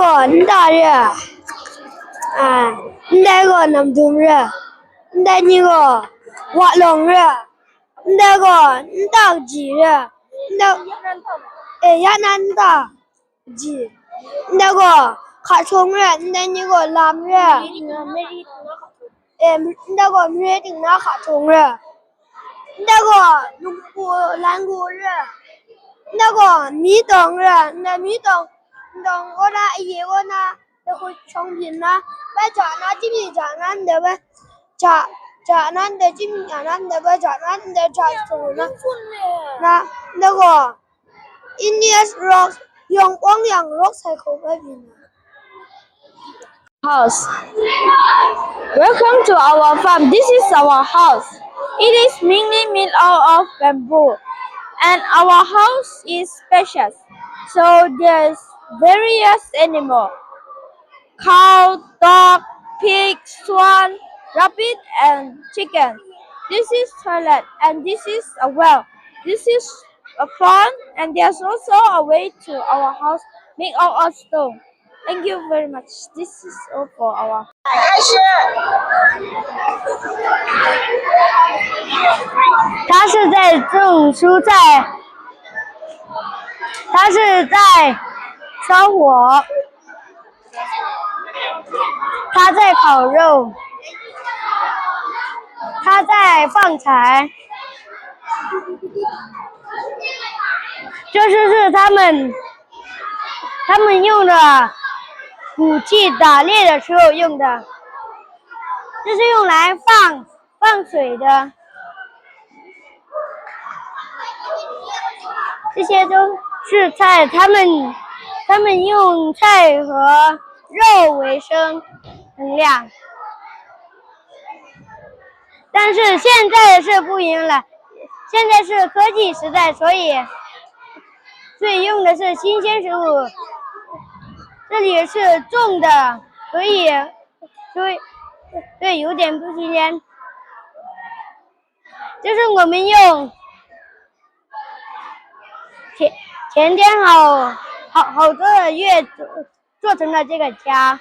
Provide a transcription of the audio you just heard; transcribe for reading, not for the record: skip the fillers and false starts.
个大热，那个南中热，那个瓦隆热，那个大吉热，亚南大吉，那个卡冲热，那个蓝热，那个没顶那卡冲热，那个蓝谷热，那个米等热，那米等我那一我那。那会重新啦，把炸那这边炸那的呗，炸那的这边炸那的呗，炸那的炸中了。那个 India's Rock 用光阳 Rock 才口外边。House. Welcome to our farm. This is our house. It is mainly made out of bamboo, and our house is spacious. So there's various animals. Cow, dog, pig, swan, rabbit, and chicken. This is toilet, and this is a well. This is a pond, and there's also a way to our house made out of stone. Thank you very much. This is all for our. 他是在种蔬菜，他是在烧火。他在烤肉，他在放柴，这是他们用的武器，打猎的时候用的，这是用来放水的，这些都是菜，他们用菜和肉为生能量，但是现在是不一样了，现在是科技时代，所以用的是新鲜食物，这里是种的，所以有点不新鲜，就是我们用前天好多个月做成了这个家。